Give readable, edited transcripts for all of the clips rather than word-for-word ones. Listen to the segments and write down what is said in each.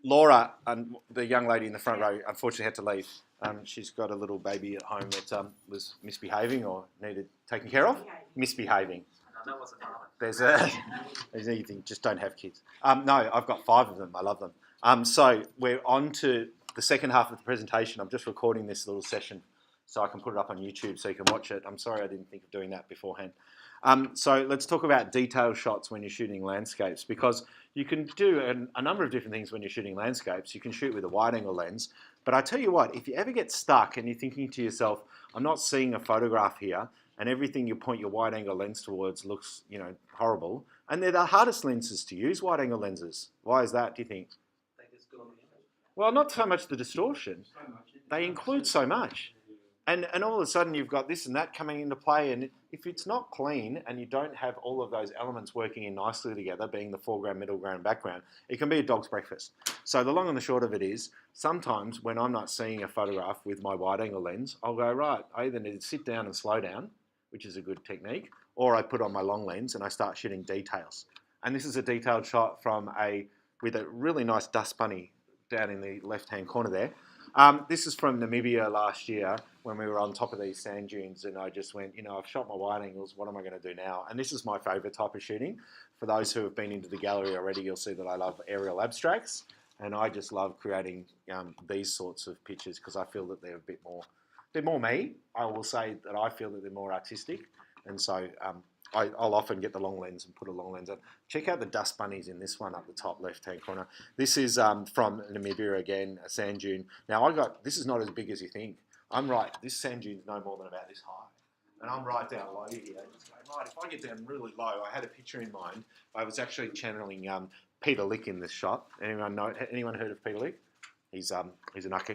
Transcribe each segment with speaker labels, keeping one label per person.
Speaker 1: Laura, the young lady in the front row, unfortunately had to leave. She's got a little baby at home that was misbehaving or needed taken care of. Misbehaving.
Speaker 2: No, that wasn't hard.
Speaker 1: There's anything, just don't have kids. No, I've got 5 of them. I love them. So we're on to the second half of the presentation. I'm just recording this little session so I can put it up on YouTube so you can watch it. I'm sorry I didn't think of doing that beforehand. So let's talk about detail shots when you're shooting landscapes, because you can do a number of different things when you're shooting landscapes. You can shoot with a wide-angle lens, but I tell you what, if you ever get stuck and you're thinking to yourself, I'm not seeing a photograph here, and everything you point your wide-angle lens towards looks, horrible, and they're the hardest lenses to use, wide-angle lenses. Why is that, do you think?
Speaker 2: They just go on the image.
Speaker 1: Well, not so much the distortion. They include so much. And all of a sudden you've got this and that coming into play, and if it's not clean and you don't have all of those elements working in nicely together, being the foreground, middle ground, background, it can be a dog's breakfast. So the long and the short of it is, sometimes when I'm not seeing a photograph with my wide-angle lens, I'll go, right, I either need to sit down and slow down, which is a good technique, or I put on my long lens and I start shooting details. And this is a detailed shot with a really nice dust bunny down in the left-hand corner there. This is from Namibia last year when we were on top of these sand dunes, and I just went, I've shot my wide angles, what am I going to do now? And this is my favourite type of shooting. For those who have been into the gallery already, you'll see that I love aerial abstracts, and I just love creating these sorts of pictures because I feel that they're more me. I will say that I feel that they're more artistic, and so I'll often get the long lens and put a long lens on. Check out the dust bunnies in this one up the top left-hand corner. This is from Namibia again, a sand dune. Now this is not as big as you think. This sand dune's no more than about this high. And I'm right down low here. Just going, right, if I get down really low, I had a picture in mind. I was actually channeling Peter Lick in this shot. Anyone heard of Peter Lick? He's an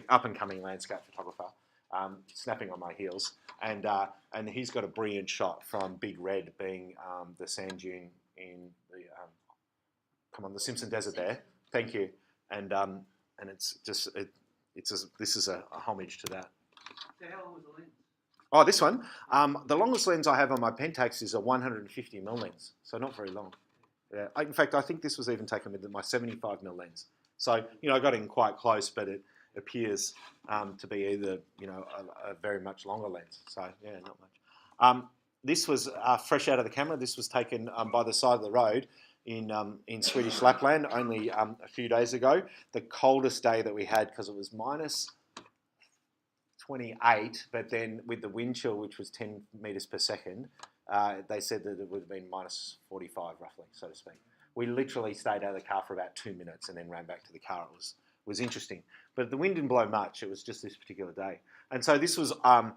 Speaker 1: up-and-coming landscape photographer. Snapping on my heels, and he's got a brilliant shot from Big Red, being the sand dune in the Simpson Desert there. Thank you, and it's just this is a homage to that.
Speaker 2: So how long was the lens?
Speaker 1: Oh, this one. The longest lens I have on my Pentax is a 150mm lens, so not very long. Yeah. In fact, I think this was even taken with my 75mm lens. So I got in quite close, but it appears to be either a very much longer lens. So yeah, not much. This was fresh out of the camera. This was taken by the side of the road in Swedish Lapland only a few days ago. The coldest day that we had, because it was minus 28, but then with the wind chill, which was 10 metres per second, they said that it would have been minus 45 roughly, so to speak. We literally stayed out of the car for about 2 minutes and then ran back to the car. It was interesting, but the wind didn't blow much. It was just this particular day, and so this was quite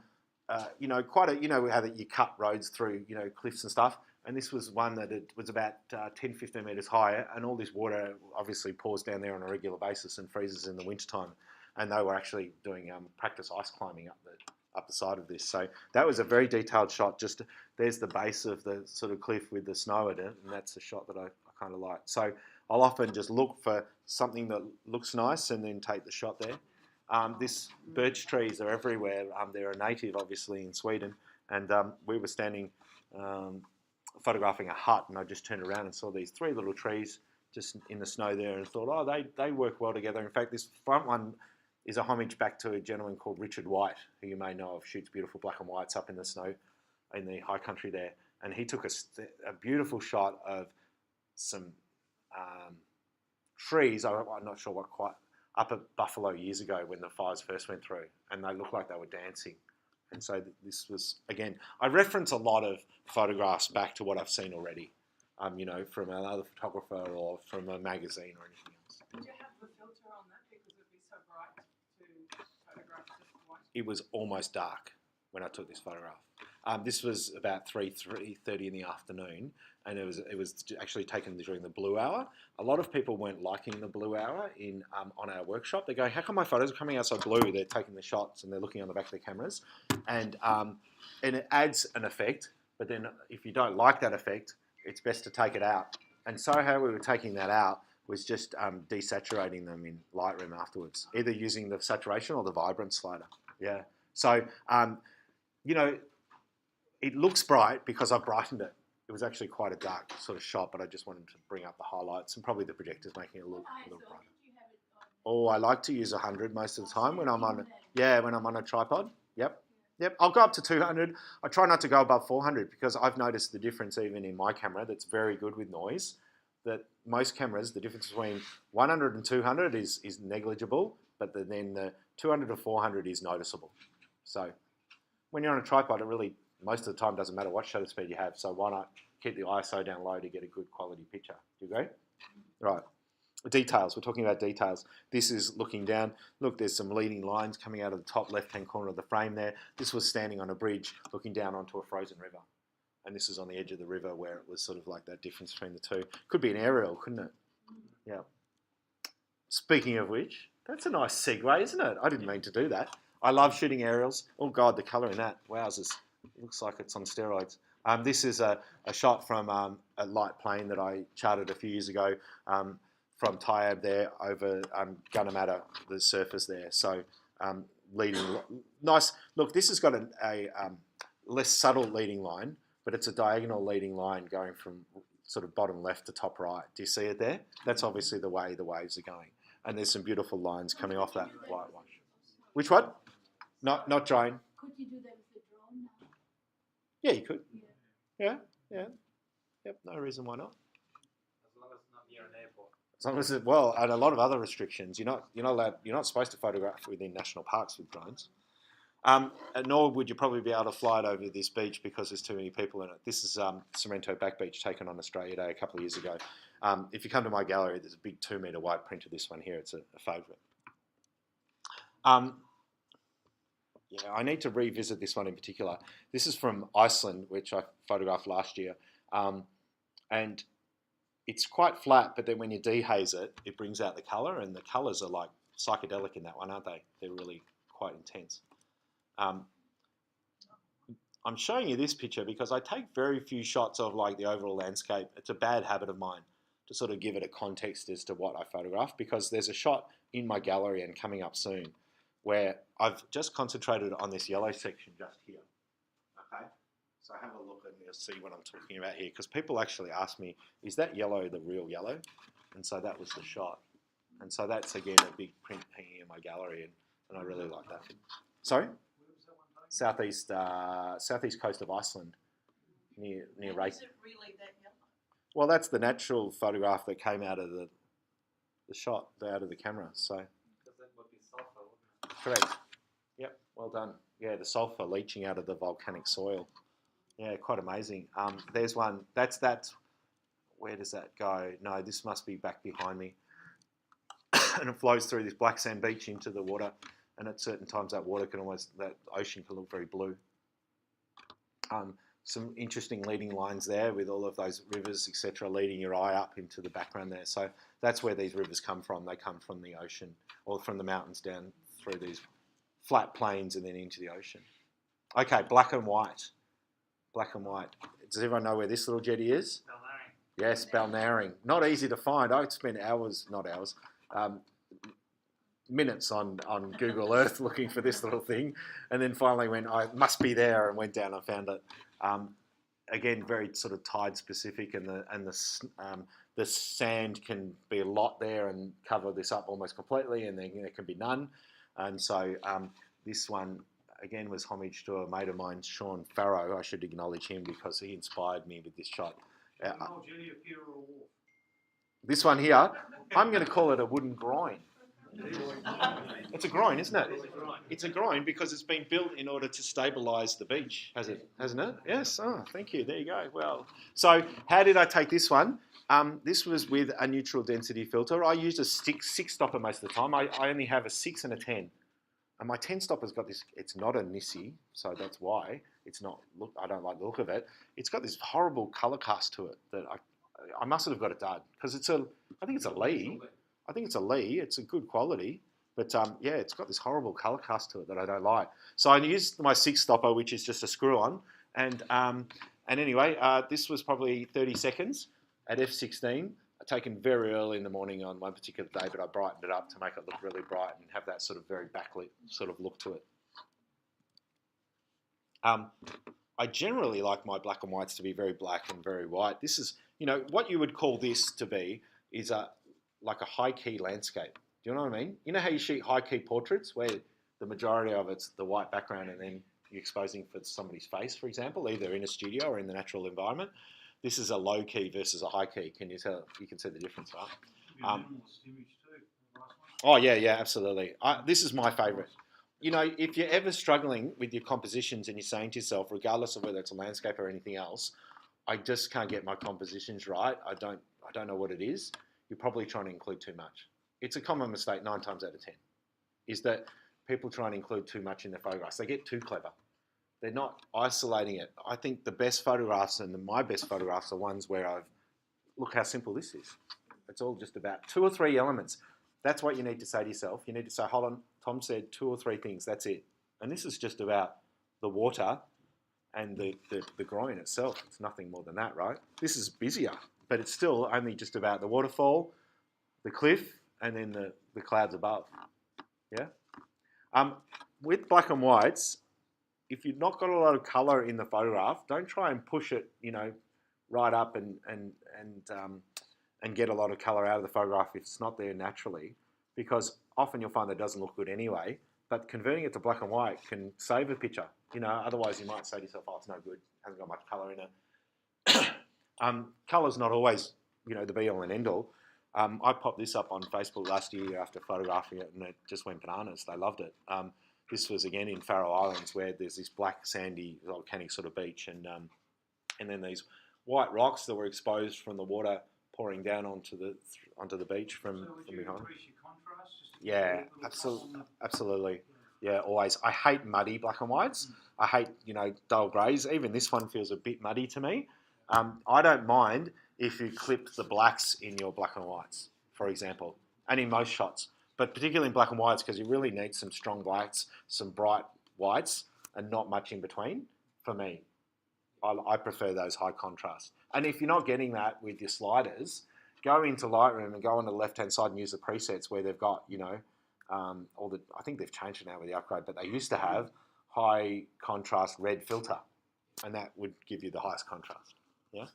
Speaker 1: a how that you cut roads through cliffs and stuff, and this was one that it was about 10-15 metres higher, and all this water obviously pours down there on a regular basis and freezes in the wintertime, and they were actually doing practice ice climbing up the side of this. So that was a very detailed shot. Just there's the base of the sort of cliff with the snow in it, and that's the shot that I kind of like. So I'll often just look for something that looks nice and then take the shot there. This birch trees are everywhere. They're a native, obviously, in Sweden. And we were standing photographing a hut, and I just turned around and saw these 3 little trees just in the snow there and thought, oh, they work well together. In fact, this front one is a homage back to a gentleman called Richard White, who you may know of, shoots beautiful black and whites up in the snow in the high country there. And he took a beautiful shot of some trees, I'm not sure what quite, up at Buffalo years ago when the fires first went through, and they looked like they were dancing. And so this was, again, I reference a lot of photographs back to what I've seen already, from another photographer or from a magazine or anything else.
Speaker 3: Did you have the filter on that because it'd be so bright to photograph just white?
Speaker 1: It was almost dark when I took this photograph. This was about 3:30 in the afternoon, and it was actually taken during the blue hour. A lot of people weren't liking the blue hour on our workshop. They're going, how come my photos are coming out so blue? They're taking the shots and they're looking on the back of their cameras, and it adds an effect. But then if you don't like that effect, it's best to take it out. And so how we were taking that out was just desaturating them in Lightroom afterwards, either using the saturation or the vibrance slider. Yeah. So, it looks bright because I've brightened it. It was actually quite a dark sort of shot, but I just wanted to bring up the highlights and probably the projector's making it look a little brighter. Oh, I like to use 100 most of the time when I'm on, when I'm on a tripod. Yep. I'll go up to 200. I try not to go above 400 because I've noticed the difference even in my camera that's very good with noise. That most cameras, the difference between 100 and 200 is negligible, but then the 200 to 400 is noticeable. So when you're on a tripod, it really, most of the time, doesn't matter what shutter speed you have. So why not keep the ISO down low to get a good quality picture? Do you agree? Right. Details. We're talking about details. This is looking down. Look, there's some leading lines coming out of the top left-hand corner of the frame there. This was standing on a bridge looking down onto a frozen river. And this is on the edge of the river where it was sort of like that difference between the two. Could be an aerial, couldn't it? Yeah. Speaking of which, that's a nice segue, isn't it? I didn't mean to do that. I love shooting aerials. Oh, God, the colour in that. Wowzers. It looks like it's on steroids. This is a shot from a light plane that I chartered a few years ago from Tyab there over Gunnamatta, the surface there. So leading, nice. Look, this has got a less subtle leading line, but it's a diagonal leading line going from sort of bottom left to top right. Do you see it there? That's obviously the way the waves are going. And there's some beautiful lines coming off that white one. Which one? Not drone.
Speaker 4: Could you do that with the drone now?
Speaker 1: Yeah, you could.
Speaker 4: Yeah.
Speaker 1: Yeah. Yep, no reason why not.
Speaker 2: As long as it's not near an airport.
Speaker 1: As long as well, and a lot of other restrictions. You're not allowed. You're not supposed to photograph within national parks with drones. Nor would you probably be able to fly it over this beach because there's too many people in it. This is Sorrento Back Beach taken on Australia Day a couple of years ago. If you come to my gallery, there's a big 2-metre wide print of this one here. It's a favourite. Yeah, I need to revisit this one in particular. This is from Iceland, which I photographed last year. And it's quite flat, but then when you dehaze it, it brings out the colour, and the colours are like psychedelic in that one, aren't they? They're really quite intense. I'm showing you this picture because I take very few shots of like the overall landscape. It's a bad habit of mine to sort of give it a context as to what I photograph, because there's a shot in my gallery and coming up soon where I've just concentrated on this yellow section just here. Okay, so have a look and you'll see what I'm talking about here, because people actually ask me, is that yellow the real yellow? And so that was the shot. And so that's again a big print hanging in my gallery, and I really like that. Sorry? Southeast coast of Iceland, near Reykjavik.
Speaker 4: Is it really that yellow?
Speaker 1: Well, that's the natural photograph that came out of the shot, out of the camera. So
Speaker 2: Because that would be sulfur, wouldn't it?
Speaker 1: correct. Yep, well done. Yeah, the sulfur leaching out of the volcanic soil. Yeah, quite amazing. There's one. That's where does that go? No, this must be back behind me. And it flows through this black sand beach into the water. And at certain times that ocean can look very blue. Some interesting leading lines there with all of those rivers, etc., leading your eye up into the background there. So that's where these rivers come from. They come from the ocean or from the mountains down through these flat plains and then into the ocean. Okay, black and white. Black and white. Does everyone know where this little jetty is?
Speaker 2: Balnarring.
Speaker 1: Yes, Balnarring. Not easy to find. I spent minutes on Google Earth looking for this little thing, and then finally went, I must be there, and went down and found it. Again, very sort of tide specific, and the sand can be a lot there and cover this up almost completely, and then there can be none. And so this one again was homage to a mate of mine, Sean Faroe. I should acknowledge him because he inspired me with this shot. This one here, I'm going to call it a wooden groin. It's a groin, isn't it? It's a groin because it's been built in order to stabilise the beach, hasn't it? Yes. Oh, thank you. There you go. Well, so how did I take this one? This was with a neutral density filter. I used a six stopper most of the time. I only have a 6 and a 10. And my 10 stopper's got this, it's not a Nissi, so that's why it's not, look, I don't like the look of it. It's got this horrible colour cast to it that I must have got it done because I think it's a Lee. I think it's a Lee. It's a good quality, but yeah, it's got this horrible colour cast to it that I don't like. So I used my 6 stopper, which is just a screw on, and anyway, this was probably 30 seconds at f16. Taken very early in the morning on one particular day, but I brightened it up to make it look really bright and have that sort of very backlit sort of look to it. I generally like my black and whites to be very black and very white. This is, what you would call this to be is like a high key landscape. Do you know what I mean? You know how you shoot high key portraits where the majority of it's the white background and then you're exposing for somebody's face, for example, either in a studio or in the natural environment. This is a low key versus a high key. Can you tell? You can see the difference, right? Oh yeah, absolutely. This is my favourite. If you're ever struggling with your compositions and you're saying to yourself, regardless of whether it's a landscape or anything else, I just can't get my compositions right. I don't know what it is. You're probably trying to include too much. It's a common mistake 9 times out of 10, is that people try and include too much in their photographs. They get too clever. They're not isolating it. I think the best photographs and my best photographs are ones where look how simple this is. It's all just about 2 or 3 elements. That's what you need to say to yourself. You need to say, hold on, Tom said 2 or 3 things, that's it. And this is just about the water and the groin itself. It's nothing more than that, right? This is busier, but it's still only just about the waterfall, the cliff, and then the clouds above. Yeah? With black and whites, if you've not got a lot of colour in the photograph, don't try and push it, right up and get a lot of colour out of the photograph if it's not there naturally, because often you'll find that it doesn't look good anyway. But converting it to black and white can save a picture. Otherwise you might say to yourself, oh, it's no good, hasn't got much colour in it. Colour's not always, the be-all and end-all. I popped this up on Facebook last year after photographing it, and it just went bananas. They loved it. This was again in Faroe Islands, where there's this black sandy volcanic sort of beach, and then these white rocks that were exposed from the water pouring down onto the beach from behind. Yeah, absolutely. Yeah, always. I hate muddy black and whites. I hate dull greys. Even this one feels a bit muddy to me. I don't mind if you clip the blacks in your black and whites, for example, and in most shots. But particularly in black and whites, because you really need some strong blacks, some bright whites, and not much in between, for me. I prefer those high contrast. And if you're not getting that with your sliders, go into Lightroom and go on the left-hand side and use the presets where they've got, I think they've changed it now with the upgrade, but they used to have high contrast red filter, and that would give you the highest contrast. Yeah?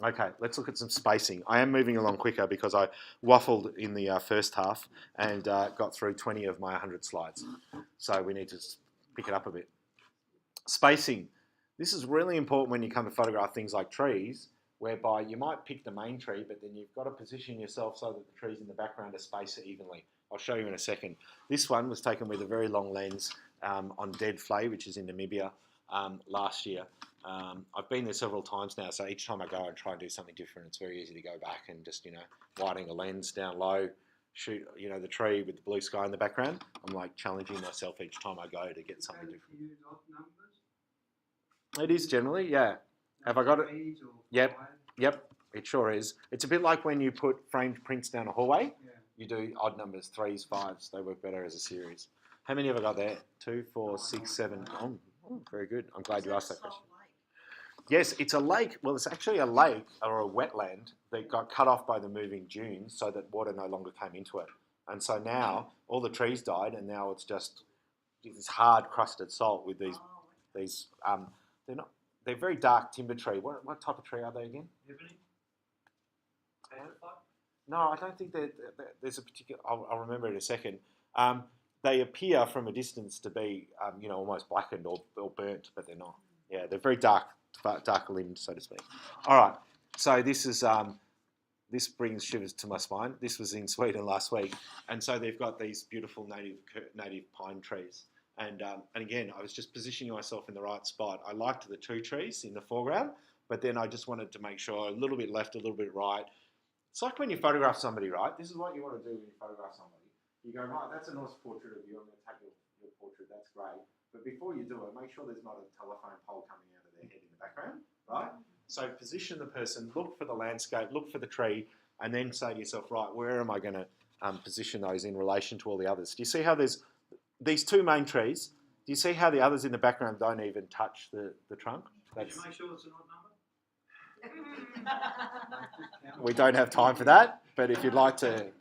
Speaker 1: Okay, let's look at some spacing. I am moving along quicker because I waffled in the first half and got through 20 of my 100 slides. So we need to pick it up a bit. Spacing. This is really important when you come to photograph things like trees, whereby you might pick the main tree, but then you've got to position yourself so that the trees in the background are spaced evenly. I'll show you in a second. This one was taken with a very long lens on Dead Flay, which is in Namibia, last year. I've been there several times now, so each time I go, I try and do something different. It's very easy to go back and just, widening a lens down low, shoot, the tree with the blue sky in the background. I'm like challenging myself each time I go to get something different. It is generally, yeah. Have I got it? Yep, it sure is. It's a bit like when you put framed prints down a hallway. You do odd numbers, 3s, 5s. They work better as a series. How many have I got there? 2, 4, 6, 7. Oh, very good. I'm glad you asked that question. Yes, it's a lake. Well, it's actually a lake or a wetland that got cut off by the moving dunes so that water no longer came into it. And so now all the trees died, and now it's just this hard crusted salt with these. They're very dark timber tree. What type of tree are they again?
Speaker 2: Ebony?
Speaker 1: No, I don't think there's a particular. I'll remember in a second. They appear from a distance to be, almost blackened or burnt, but they're not. Yeah, they're very dark limbed, so to speak. All right, so this brings shivers to my spine. This was in Sweden last week, and so they've got these beautiful native pine trees. And again, I was just positioning myself in the right spot. I liked the 2 trees in the foreground, but then I just wanted to make sure a little bit left, a little bit right. It's like when you photograph somebody, right? This is what you want to do when you photograph somebody. You go, right, that's a nice portrait of you. I'm going to take your portrait. That's great. But before you do it, make sure there's not a telephone pole coming out of their head in the background, right? So position the person, look for the landscape, look for the tree, and then say to yourself, right, where am I going to position those in relation to all the others? Do you see how there's these 2 main trees? Do you see how the others in the background don't even touch the trunk?
Speaker 2: Did you make sure it's an odd number?
Speaker 1: We don't have time for that, but if you'd like to...
Speaker 4: So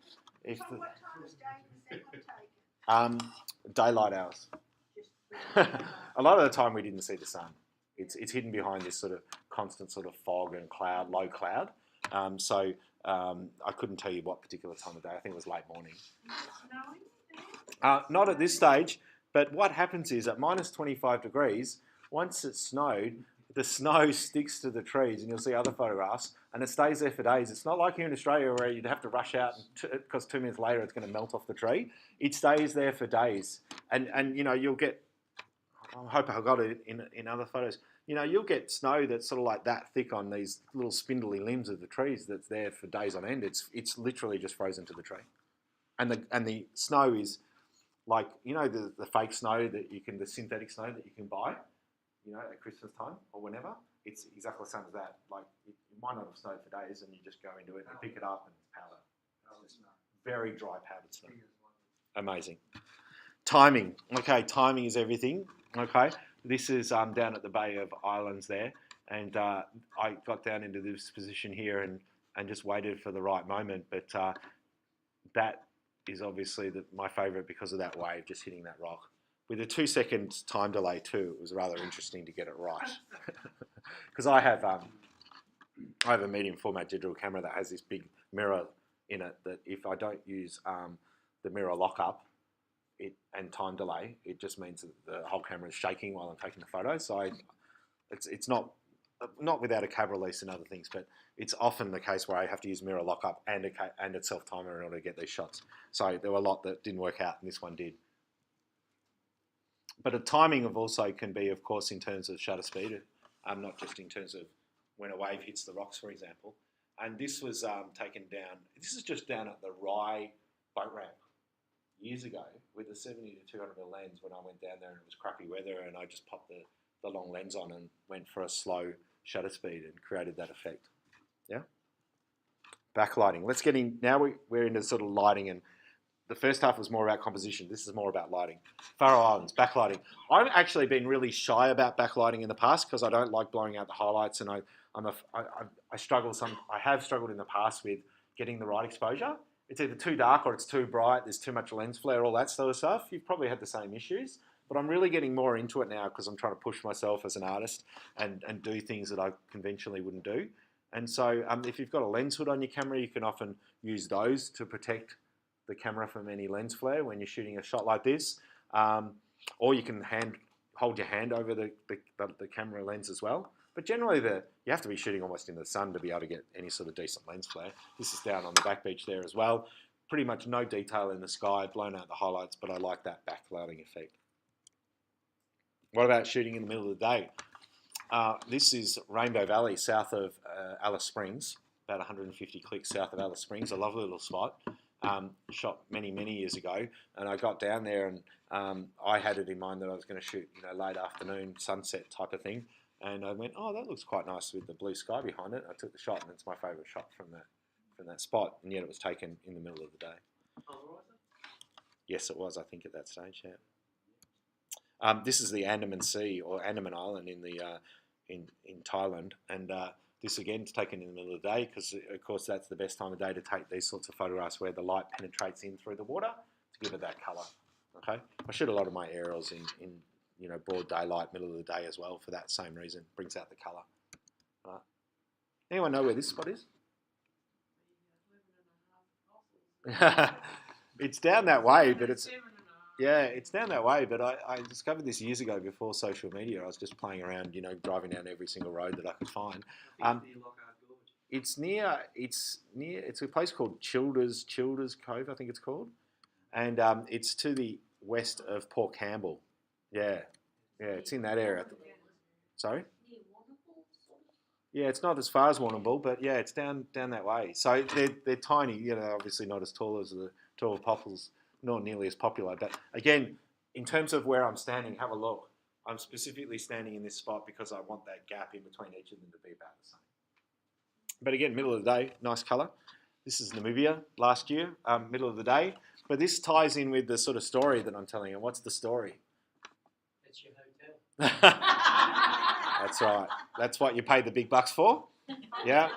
Speaker 4: what time of day was that one taken?
Speaker 1: Daylight hours. A lot of the time we didn't see the sun. It's hidden behind this sort of constant sort of fog and cloud, low cloud. I couldn't tell you what particular time of day. I think it was late morning. Not at this stage, but what happens is at minus 25 degrees, once it snowed, the snow sticks to the trees, and you'll see other photographs, and it stays there for days. It's not like here in Australia where you'd have to rush out because 2 minutes later it's going to melt off the tree. It stays there for days, and you know you'll get. I hope I got it in other photos. You know, you'll get snow that's sort of like that thick on these little spindly limbs of the trees that's there for days on end. It's literally just frozen to the tree, and the snow is like, you know, the fake snow the synthetic snow that you can buy, you know, at Christmas time or whenever. It's exactly the same as that. Like it might not have snowed for days, and you just go into it and pick it up and it's powder. It's just very dry powdered snow. Amazing. Timing. Okay, timing is everything. Okay, this is down at the Bay of Islands there, and I got down into this position here and just waited for the right moment. But that is obviously my favourite because of that wave just hitting that rock. With a 2 second time delay too, it was rather interesting to get it right. Because I have a medium format digital camera that has this big mirror in it that if I don't use the mirror lockup and time delay, it just means that the whole camera is shaking while I'm taking the photo. So it's not without a cab release and other things, but it's often the case where I have to use mirror lockup and a self timer in order to get these shots. So there were a lot that didn't work out, and this one did. But the timing of also can be, of course, in terms of shutter speed, not just in terms of when a wave hits the rocks, for example. And this was taken down. This is just down at the Rye boat ramp years ago with a 70 to 200mm lens when I went down there and it was crappy weather, and I just popped the long lens on and went for a slow shutter speed and created that effect. Yeah. Backlighting. Let's get in. Now we're into sort of lighting, and the first half was more about composition. This is more about lighting. Faroe Islands, backlighting. I've actually been really shy about backlighting in the past because I don't like blowing out the highlights, and I have struggled in the past with getting the right exposure. It's either too dark or it's too bright. There's too much lens flare, all that sort of stuff. You've probably had the same issues, but I'm really getting more into it now because I'm trying to push myself as an artist and do things that I conventionally wouldn't do. And so if you've got a lens hood on your camera, you can often use those to protect the camera from any lens flare when you're shooting a shot like this. Or you can hold your hand over the camera lens as well. But generally, you have to be shooting almost in the sun to be able to get any sort of decent lens flare. This is down on the back beach there as well. Pretty much no detail in the sky, blown out the highlights, but I like that backlighting effect. What about shooting in the middle of the day? This is Rainbow Valley, south of Alice Springs, about 150 clicks south of Alice Springs, a lovely little spot. Shot many, many years ago, and I got down there and I had it in mind that I was going to shoot, late afternoon, sunset type of thing. And I went, oh, that looks quite nice with the blue sky behind it. I took the shot, and it's my favourite shot from that spot. And yet it was taken in the middle of the day. Yes, it was. I think at that stage, yeah. This is the Andaman Sea or Andaman Island in Thailand, and this again is taken in the middle of the day because, of course, that's the best time of day to take these sorts of photographs where the light penetrates in through the water to give it that colour. Okay, I shoot a lot of my aerials in broad daylight, middle of the day as well for that same reason. Brings out the colour. Right. Anyone know where this spot is? It's down that way, but it's down that way. But I discovered this years ago before social media. I was just playing around, driving down every single road that I could find. It's a place called Childers Cove, I think it's called, and it's to the west of Port Campbell. Yeah, it's in that area. Sorry? Yeah, it's not as far as Warrnambool, but yeah, it's down that way. So they're tiny, obviously not as tall as the tall popples, not nearly as popular. But again, in terms of where I'm standing, have a look. I'm specifically standing in this spot because I want that gap in between each of them to be about the same. But again, middle of the day, nice colour. This is Namibia last year, middle of the day. But this ties in with the sort of story that I'm telling you. What's the story?
Speaker 5: It's your hotel.
Speaker 1: That's right. That's what you pay the big bucks for. Yeah.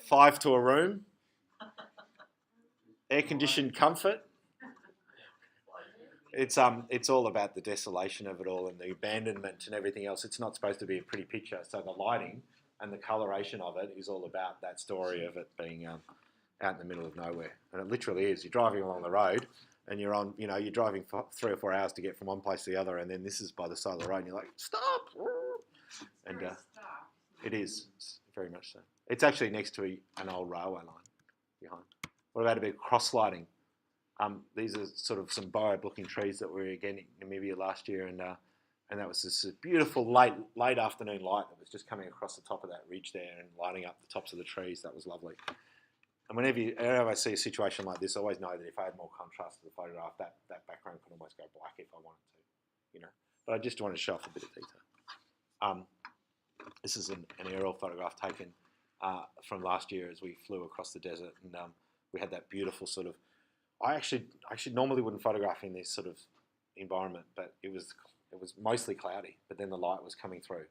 Speaker 1: 5 to a room. Air-conditioned comfort. It's all about the desolation of it all and the abandonment and everything else. It's not supposed to be a pretty picture. So the lighting and the coloration of it is all about that story of it being out in the middle of nowhere. And it literally is. You're driving along the road and you're driving for 3 or 4 hours to get from one place to the other, and then this is by the side of the road and you're like, stop! And
Speaker 3: Very stark,
Speaker 1: it is. It's very much so. It's actually next to an old railway line behind. What about a bit of cross lighting? These are sort of some boab-looking trees that were again in Namibia last year, and that was this beautiful late afternoon light that was just coming across the top of that ridge there and lighting up the tops of the trees. That was lovely. And whenever I see a situation like this, I always know that if I had more contrast to the photograph, that background could almost go black if I wanted to, But I just wanted to show off a bit of detail. This is an aerial photograph taken from last year as we flew across the desert, and we had that beautiful sort of. I actually normally wouldn't photograph in this sort of environment, but it was mostly cloudy. But then the light was coming through,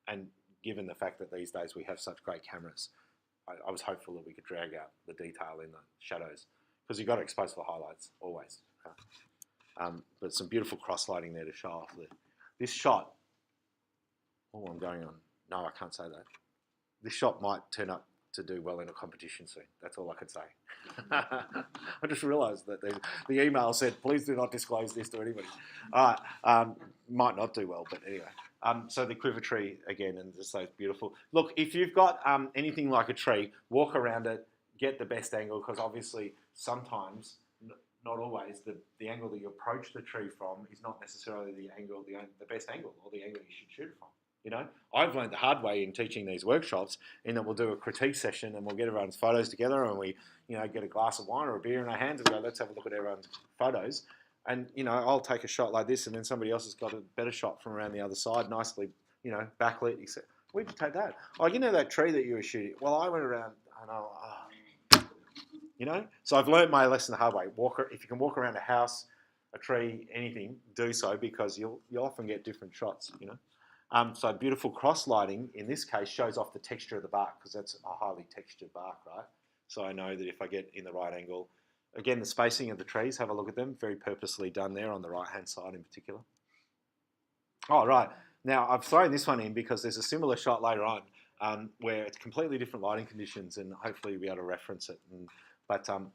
Speaker 1: and given the fact that these days we have such great cameras, I was hopeful that we could drag out the detail in the shadows, because you've got to expose the highlights always. But some beautiful cross lighting there to show off this shot. Oh, I'm going on. No, I can't say that. This shot might turn up to do well in a competition soon. That's all I can say. I just realised that the email said, please do not disclose this to anybody. All right, might not do well, but anyway. So the quiver tree again, and just so beautiful. Look, if you've got anything like a tree, walk around it, get the best angle, because obviously sometimes, not always, the angle that you approach the tree from is not necessarily the best angle, or the angle you should shoot it from. I've learned the hard way in teaching these workshops, in that we'll do a critique session and we'll get everyone's photos together, and we, get a glass of wine or a beer in our hands and go, let's have a look at everyone's photos. And, I'll take a shot like this, and then somebody else has got a better shot from around the other side, nicely, backlit. You say, where'd you take that? Oh, that tree that you were shooting? Well, I went around, So I've learned my lesson the hard way. If you can walk around a house, a tree, anything, do so, because you'll often get different shots, So beautiful cross lighting in this case shows off the texture of the bark, because that's a highly textured bark, right? So I know that if I get in the right angle, again, the spacing of the trees, have a look at them, very purposely done there on the right-hand side in particular. Oh, right. Now, I've thrown this one in because there's a similar shot later on where it's completely different lighting conditions, and hopefully you'll be able to reference it. But some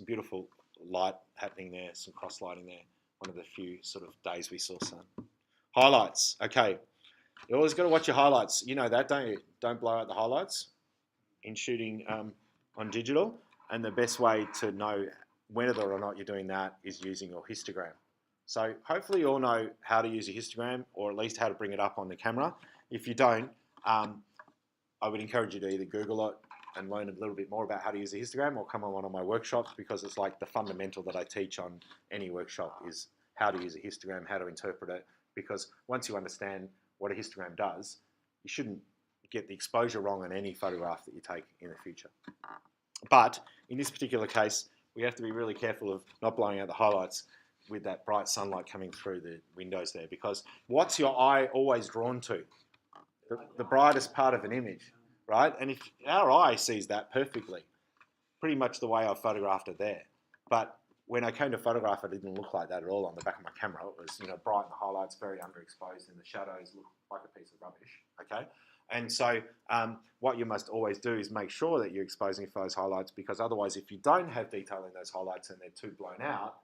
Speaker 1: beautiful light happening there, some cross lighting there. One of the few sort of days we saw sun. Highlights. Okay. You always got to watch your highlights. You know that, don't you? Don't blow out the highlights in shooting on digital. And the best way to know whether or not you're doing that is using your histogram. So hopefully you all know how to use a histogram, or at least how to bring it up on the camera. If you don't, I would encourage you to either Google it and learn a little bit more about how to use a histogram, or come on one of my workshops, because it's like the fundamental that I teach on any workshop is how to use a histogram, how to interpret it. Because once you understand what a histogram does, you shouldn't get the exposure wrong on any photograph that you take in the future. But in this particular case, we have to be really careful of not blowing out the highlights with that bright sunlight coming through the windows there, because what's your eye always drawn to? The brightest part of an image, right? And if our eye sees that perfectly, pretty much the way I photographed it there. But when I came to photograph, it didn't look like that at all on the back of my camera. It was, bright in the highlights, very underexposed, and the shadows look like a piece of rubbish, okay? And so what you must always do is make sure that you're exposing for those highlights, because otherwise, if you don't have detail in those highlights and they're too blown out,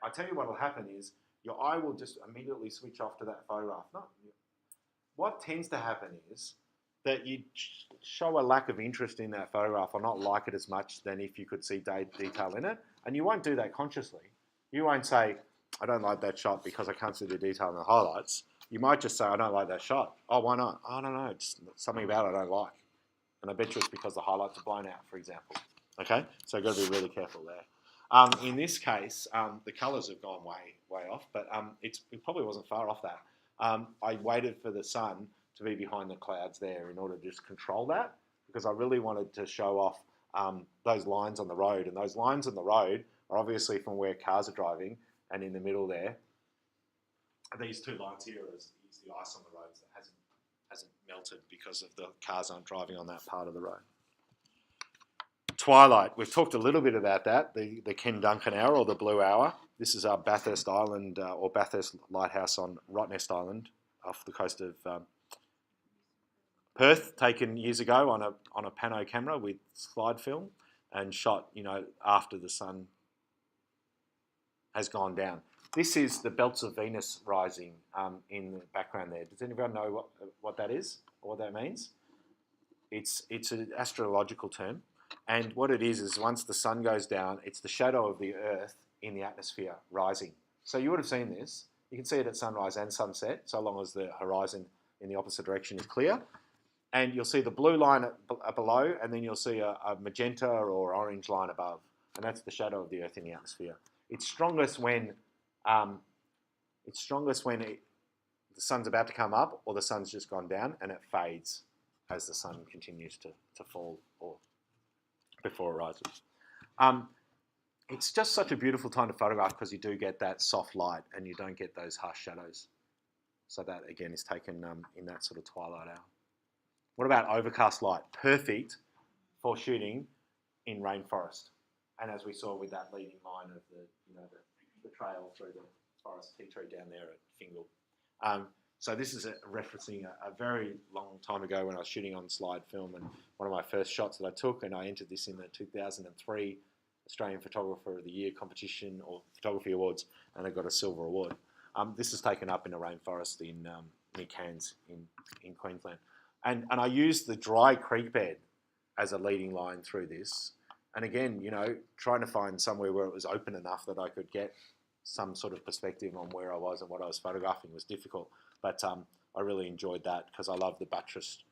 Speaker 1: I tell you what will happen is your eye will just immediately switch off to that photograph. What tends to happen is that you show a lack of interest in that photograph, or not like it as much than if you could see detail in it. And you won't do that consciously. You won't say, I don't like that shot because I can't see the detail in the highlights. You might just say, I don't like that shot. Oh, why not? I don't know. It's something about it I don't like. And I bet you it's because the highlights are blown out, for example. Okay? So you've got to be really careful there. In this case, the colours have gone way off, but it probably wasn't far off that. I waited for the sun to be behind the clouds there in order to just control that, because I really wanted to show off those lines on the road. And those lines on the road are obviously from where cars are driving, and in the middle there, these two lines here is the ice on the roads that hasn't melted because of the cars aren't driving on that part of the road. Twilight, we've talked a little bit about that, the Ken Duncan hour, or the blue hour. This is our Bathurst Island or Bathurst Lighthouse on Rottnest Island off the coast of Perth, taken years ago on a pano camera with slide film and shot, after the sun has gone down. This is the belts of Venus rising in the background there. Does anyone know what that is or what that means? It's an astrological term, and what it is once the sun goes down, it's the shadow of the Earth in the atmosphere rising. So you would have seen this. You can see it at sunrise and sunset, so long as the horizon in the opposite direction is clear. And you'll see the blue line below, and then you'll see a magenta or orange line above, and that's the shadow of the Earth in the atmosphere. It's strongest when the sun's about to come up or the sun's just gone down, and it fades as the sun continues to fall or before it rises. It's just such a beautiful time to photograph because you do get that soft light and you don't get those harsh shadows. So that, again, is taken in that sort of twilight hour. What about overcast light? Perfect for shooting in rainforest. And as we saw with that leading line of the trail through the forest tea tree down there at Fingal. So this is referencing a very long time ago when I was shooting on slide film, and one of my first shots that I took, and I entered this in the 2003 Australian Photographer of the Year competition or Photography Awards, and I got a silver award. This is taken up in a rainforest near Cairns in Queensland. And I used the dry creek bed as a leading line through this. And again, trying to find somewhere where it was open enough that I could get some sort of perspective on where I was and what I was photographing was difficult. But I really enjoyed that because I love the buttressed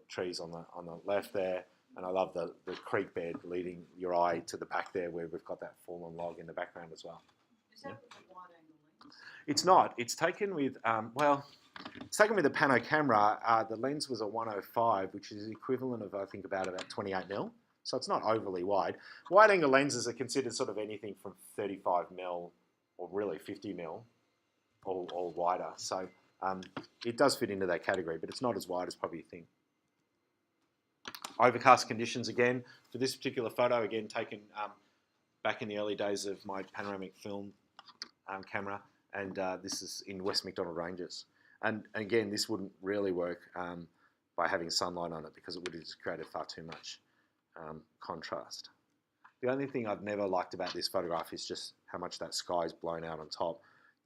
Speaker 1: trees on the left there, and I love the creek bed leading your eye to the back there where we've got that fallen log in the background as well.
Speaker 3: Is that with the wide angle lens?
Speaker 1: It's not. It's taken with, it's taken with a pano camera. The lens was a 105, which is the equivalent of, I think, about 28mm. So it's not overly wide. Wide angle lenses are considered sort of anything from 35mm or really 50mm or wider. So it does fit into that category, but it's not as wide as probably you think. Overcast conditions again. For this particular photo, again taken back in the early days of my panoramic film camera, and this is in West MacDonald Ranges. And again, this wouldn't really work by having sunlight on it because it would have just created far too much contrast. The only thing I've never liked about this photograph is just how much that sky is blown out on top.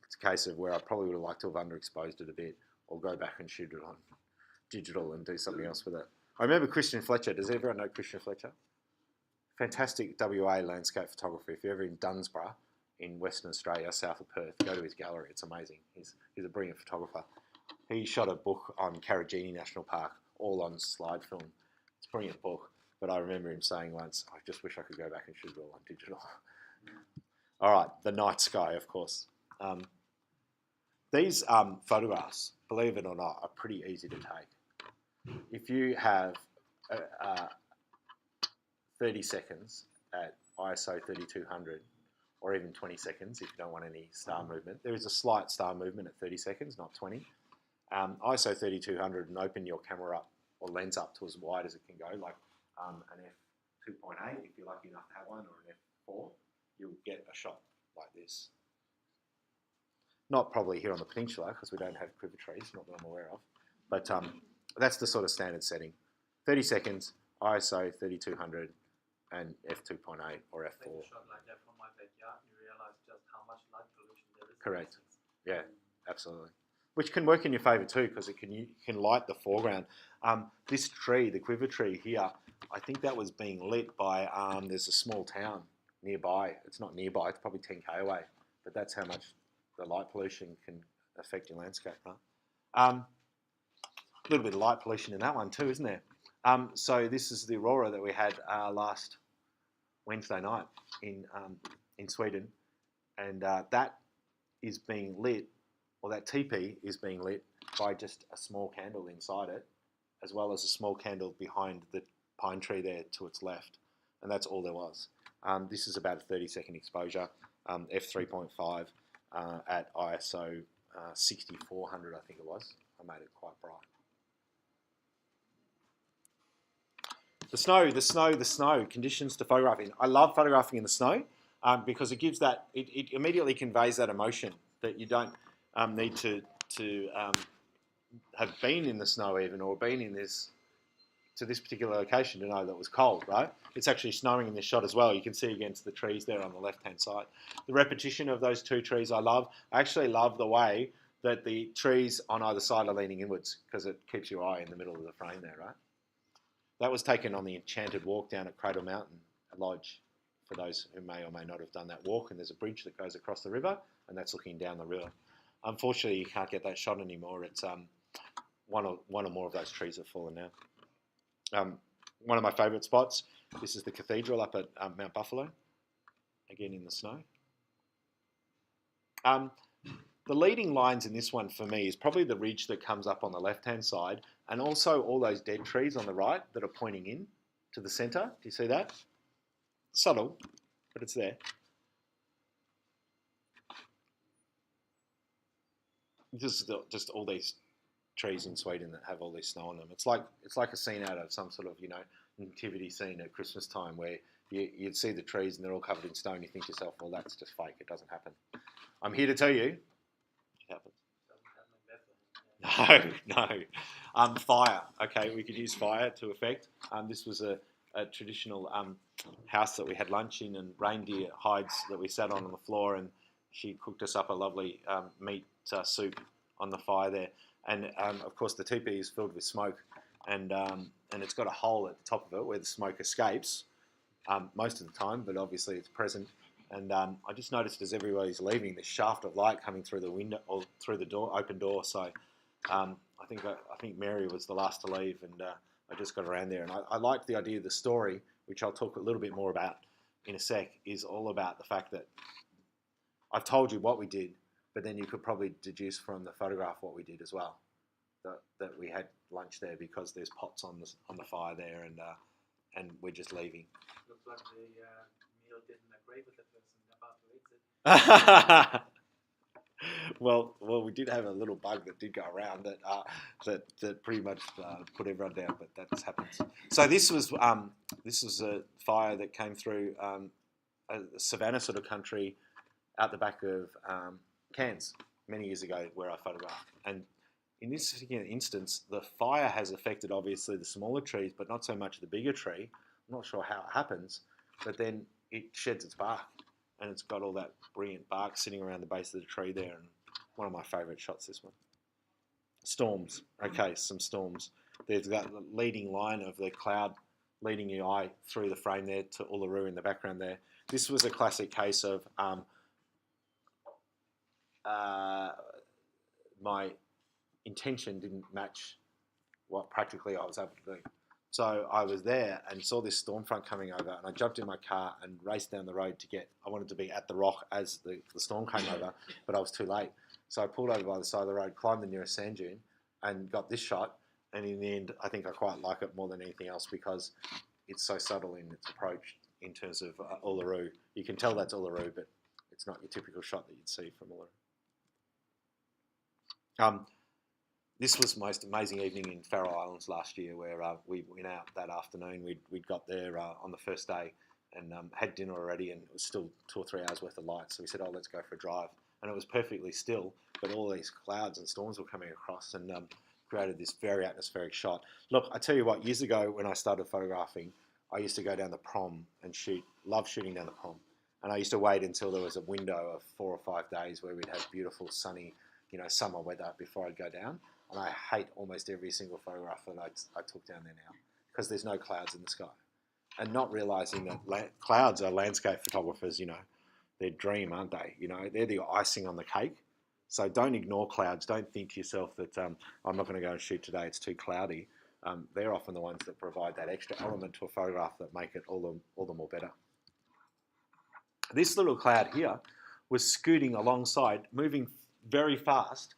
Speaker 1: It's a case of where I probably would have liked to have underexposed it a bit or go back and shoot it on digital and do something else with it. I remember Christian Fletcher. Does everyone know Christian Fletcher? Fantastic WA landscape photographer. If you're ever in Dunsborough in Western Australia, south of Perth, go to his gallery. It's amazing. He's a brilliant photographer. He shot a book on Karajini National Park, all on slide film. It's a brilliant book. But I remember him saying once, I just wish I could go back and shoot it all on digital. All right, the night sky, of course. These photographs, believe it or not, are pretty easy to take. If you have 30 seconds at ISO 3200, or even 20 seconds if you don't want any star movement. There is a slight star movement at 30 seconds, not 20. ISO 3200 and open your camera up or lens up to as wide as it can go, like an f2.8 if you're lucky enough to have one, or an f4, you'll get a shot like this. Not probably here on the peninsula because we don't have quiver trees, not that I'm aware of, but that's the sort of standard setting. 30 seconds, ISO 3200 and f2.8 or f4.
Speaker 5: Take a shot like that from my backyard, you realize just how much light pollution there is.
Speaker 1: Correct. Yeah, absolutely. Which can work in your favour too, because it can light the foreground. This tree, the quiver tree here, I think that was being lit by, there's a small town nearby. It's not nearby, it's probably 10k away, but that's how much the light pollution can affect your landscape, right? A little bit of light pollution in that one too, isn't there? So this is the aurora that we had last Wednesday night in Sweden, and that is being lit, or that teepee is being lit by just a small candle inside it, as well as a small candle behind the pine tree there to its left, and that's all there was. This is about a 30-second exposure, f3.5 at ISO 6400, I think it was. I made it quite bright. The snow, conditions to photograph in. I love photographing in the snow. because it gives that, it immediately conveys that emotion that you don't need to have been in the snow even, or been in this particular location to know that it was cold, right? It's actually snowing in this shot as well. You can see against the trees there on the left-hand side. The repetition of those two trees I love. I actually love the way that the trees on either side are leaning inwards, because it keeps your eye in the middle of the frame there, right? That was taken on the Enchanted Walk down at Cradle Mountain Lodge, for those who may or may not have done that walk. And there's a bridge that goes across the river, and that's looking down the river. Unfortunately, you can't get that shot anymore. It's one or more of those trees have fallen now. One of my favourite spots, this is the cathedral up at Mount Buffalo, again in the snow. The leading lines in this one for me is probably the ridge that comes up on the left-hand side, and also all those dead trees on the right that are pointing in to the centre. Do you see that? Subtle, but it's there. Just all these trees in Sweden that have all this snow on them. It's like a scene out of some sort of, nativity scene at Christmas time, where you'd see the trees and they're all covered in snow, and you think to yourself, well, that's just fake. It doesn't happen. I'm here to tell you, it happens. No. Fire. Okay, we could use fire to effect. This was a traditional house that we had lunch in, and reindeer hides that we sat on the floor, and she cooked us up a lovely meat soup on the fire there. And of course, the teepee is filled with smoke, and it's got a hole at the top of it where the smoke escapes most of the time, but obviously it's present. And I just noticed as everybody's leaving, this shaft of light coming through the window or through the door, open door. So I think Mary was the last to leave, and I just got around there. And I like the idea of the story, which I'll talk a little bit more about in a sec, is all about the fact that I've told you what we did, but then you could probably deduce from the photograph what we did as well. That we had lunch there because there's pots on the fire there, and we're just leaving.
Speaker 5: Looks like the meal didn't agree with the person about to eat it.
Speaker 1: Well, we did have a little bug that did go around that pretty much put everyone down, but that happens. So this was a fire that came through a savannah sort of country out the back of Cairns many years ago, where I photographed. And in this particular instance, the fire has affected obviously the smaller trees, but not so much the bigger tree. I'm not sure how it happens, but then it sheds its bark, and it's got all that brilliant bark sitting around the base of the tree there. And one of my favourite shots, this one. Storms. Okay, some storms. There's that leading line of the cloud leading your eye through the frame there to Uluru in the background there. This was a classic case of my intention didn't match what practically I was able to do. So I was there and saw this storm front coming over, and I jumped in my car and raced down the road I wanted to be at the rock as the storm came over, but I was too late. So I pulled over by the side of the road, climbed the nearest sand dune, and got this shot. And in the end, I think I quite like it more than anything else, because it's so subtle in its approach in terms of Uluru. You can tell that's Uluru, but it's not your typical shot that you'd see from Uluru. This was the most amazing evening in Faroe Islands last year, where we went out that afternoon. We'd got there on the first day and had dinner already, and it was still 2 or 3 hours worth of light. So we said, let's go for a drive. And it was perfectly still, but all these clouds and storms were coming across, and created this very atmospheric shot. Look, I tell you what, years ago when I started photographing, I used to go down the prom and shoot. Love shooting down the prom. And I used to wait until there was a window of 4 or 5 days where we'd have beautiful sunny, summer weather before I'd go down. And I hate almost every single photograph that I took down there now, because there's no clouds in the sky. And not realising that clouds are landscape photographers, their dream, aren't they? They're the icing on the cake. So don't ignore clouds. Don't think to yourself that I'm not going to go and shoot today, it's too cloudy. They're often the ones that provide that extra element to a photograph that make it all the more better. This little cloud here was scooting alongside, moving very fast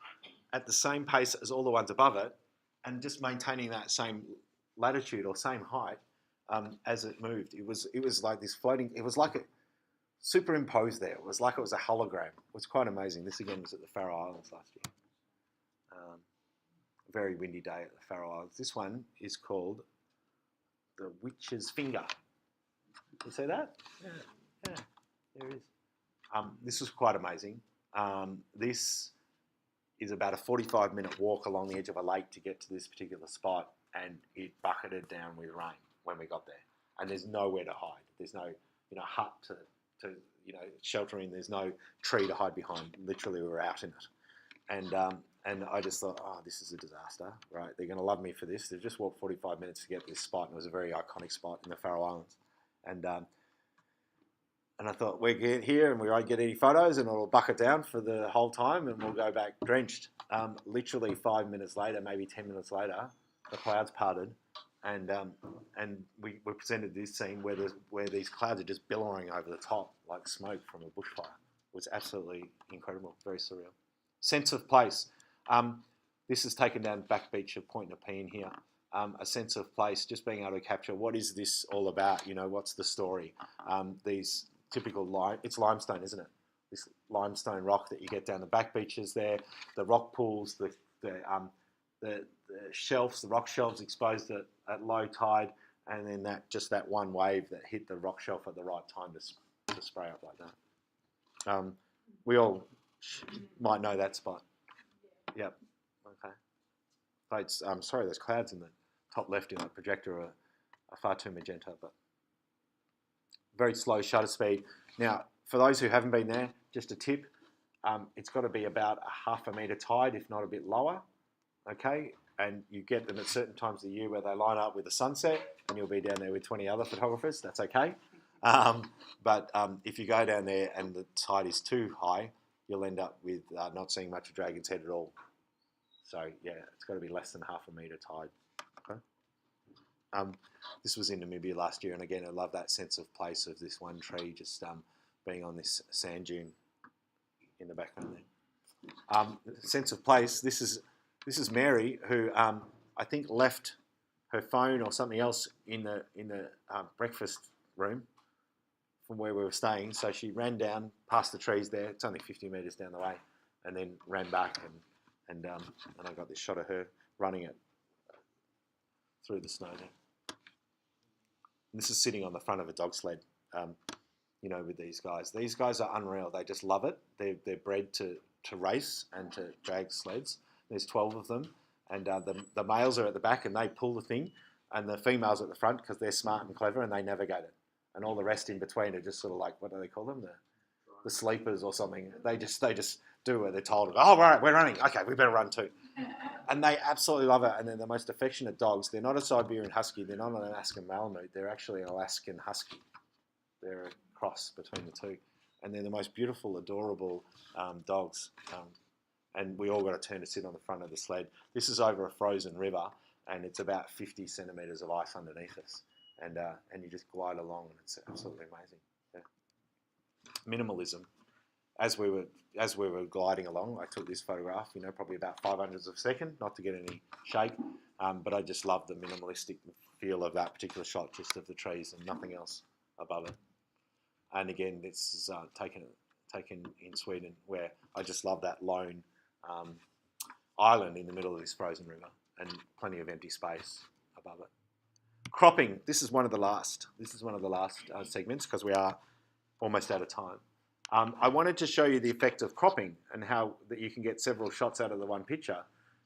Speaker 1: at the same pace as all the ones above it, and just maintaining that same latitude or same height as it moved. It was like this floating. It was like a superimposed there. It was like it was a hologram. It was quite amazing. This again was at the Faroe Islands last year. A very windy day at the Faroe Islands. This one is called the Witch's Finger. You see that? Yeah. There it is. This was quite amazing. This is about a 45-minute walk along the edge of a lake to get to this particular spot, and it bucketed down with rain when we got there. And there's nowhere to hide. There's no, hut to shelter in. There's no tree to hide behind. Literally, we were out in it. And I just thought, oh, this is a disaster, right? They're going to love me for this. They've just walked 45 minutes to get to this spot, and it was a very iconic spot in the Faroe Islands. And I thought, we'll get here and we won't get any photos and it'll bucket down for the whole time and we'll go back drenched. Literally 5 minutes later, maybe 10 minutes later, the clouds parted and we presented this scene where these clouds are just billowing over the top like smoke from a bushfire. It was absolutely incredible, very surreal. Sense of place. This is taken down back beach of Point Nepean here. A sense of place, just being able to capture what is this all about, what's the story. These typical it's limestone, isn't it? This limestone rock that you get down the back beaches there, the rock pools, the shelves, the rock shelves exposed at low tide, and then that one wave that hit the rock shelf at the right time to spray up like that. We all might know that spot. Yep. Okay. So sorry, those clouds in the top left in that projector are far too magenta, but very slow shutter speed. Now, for those who haven't been there, just a tip, it's got to be about a half a metre tide, if not a bit lower, okay? And you get them at certain times of the year where they line up with the sunset, and you'll be down there with 20 other photographers, that's okay. But if you go down there and the tide is too high, you'll end up with not seeing much of Dragon's Head at all. So, yeah, it's got to be less than half a metre tide, okay? This was in Namibia last year, and again, I love that sense of place of this one tree just being on this sand dune in the background there. Sense of place. This is Mary, who I think left her phone or something else in the breakfast room from where we were staying. So she ran down past the trees there. It's only 50 metres down the way, and then ran back, and I got this shot of her running it through the snow there. And this is sitting on the front of a dog sled, with these guys. These guys are unreal. They just love it. They're bred to race and to drag sleds. There's 12 of them, and the males are at the back and they pull the thing, and the females at the front because they're smart and clever and they navigate it. And all the rest in between are just sort of like, what do they call them? The sleepers or something. They just do what they're told. Oh, right, we're running. Okay, we better run too. And they absolutely love it. And they're the most affectionate dogs. They're not a Siberian Husky. They're not an Alaskan Malamute. They're actually an Alaskan Husky. They're a cross between the two. And they're the most beautiful, adorable dogs. And we all got a turn to sit on the front of the sled. This is over a frozen river, and it's about 50 centimetres of ice underneath us. And you just glide along, and it's absolutely amazing. Yeah. Minimalism. As we were gliding along, I took this photograph, probably about 500ths of a second, not to get any shake, but I just love the minimalistic feel of that particular shot, just of the trees and nothing else above it. And again, this is taken in Sweden, where I just love that lone island in the middle of this frozen river and plenty of empty space above it. Cropping. This is one of the last. Segments because we are almost out of time. I wanted to show you the effect of cropping and how that you can get several shots out of the one picture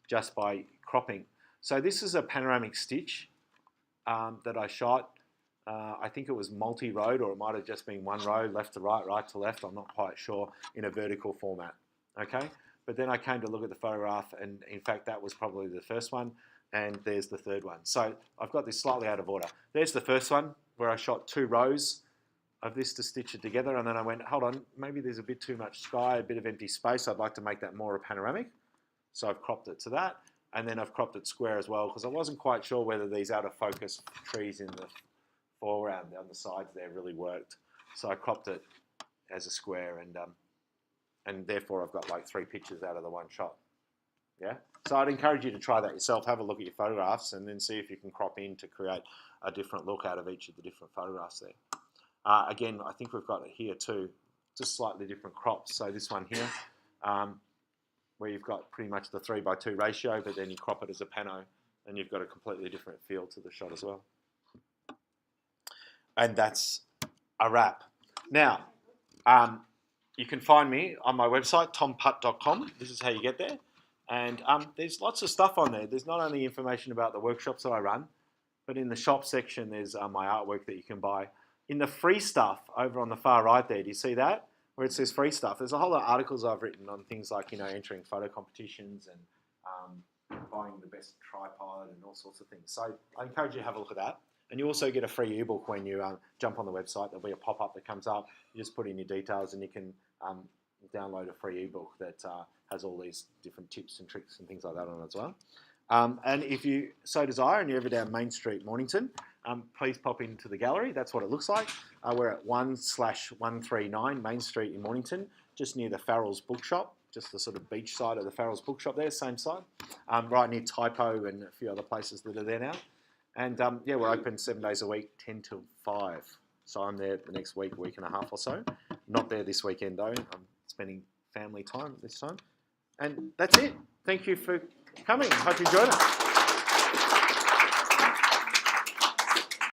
Speaker 1: just by cropping. So this is a panoramic stitch that I shot. I think it was multi-road, or it might have just been one road, left to right, right to left. I'm not quite sure, in a vertical format. Okay, but then I came to look at the photograph, and in fact that was probably the first one, and there's the third one. So I've got this slightly out of order. There's the first one where I shot 2 rows of this to stitch it together, and then I went, hold on, maybe there's a bit too much sky, a bit of empty space. I'd like to make that more a panoramic. So I've cropped it to that, and then I've cropped it square as well because I wasn't quite sure whether these out of focus trees in the foreground on the sides there really worked. So I cropped it as a square, and therefore I've got like 3 pictures out of the one shot. Yeah. So I'd encourage you to try that yourself. Have a look at your photographs and then see if you can crop in to create a different look out of each of the different photographs there. Again, I think we've got it here too, just slightly different crops. So this one here, where you've got pretty much the 3:2 ratio, but then you crop it as a pano, and you've got a completely different feel to the shot as well. And that's a wrap. Now, You can find me on my website, tomputt.com. This is how you get there. And there's lots of stuff on there. There's not only information about the workshops that I run, but in the shop section, there's my artwork that you can buy. In the free stuff over on the far right there, do you see that? Where it says free stuff. There's a whole lot of articles I've written on things like, entering photo competitions and buying the best tripod and all sorts of things. So I encourage you to have a look at that. And you also get a free ebook when you jump on the website. There'll be a pop-up that comes up. You just put in your details and you can download a free ebook that has all these different tips and tricks and things like that on it as well. And if you so desire and you're ever down Main Street, Mornington, please pop into the gallery. That's what it looks like. We're at 1/139 Main Street in Mornington, just near the Farrell's Bookshop, just the sort of beach side of the Farrell's Bookshop there, same side, right near Typo and a few other places that are there now. And we're open 7 days a week, 10 till 5. So I'm there the next week and a half or so. Not there this weekend though. I'm spending family time this time. And that's it. Thank you for coming. Hope you enjoyed it.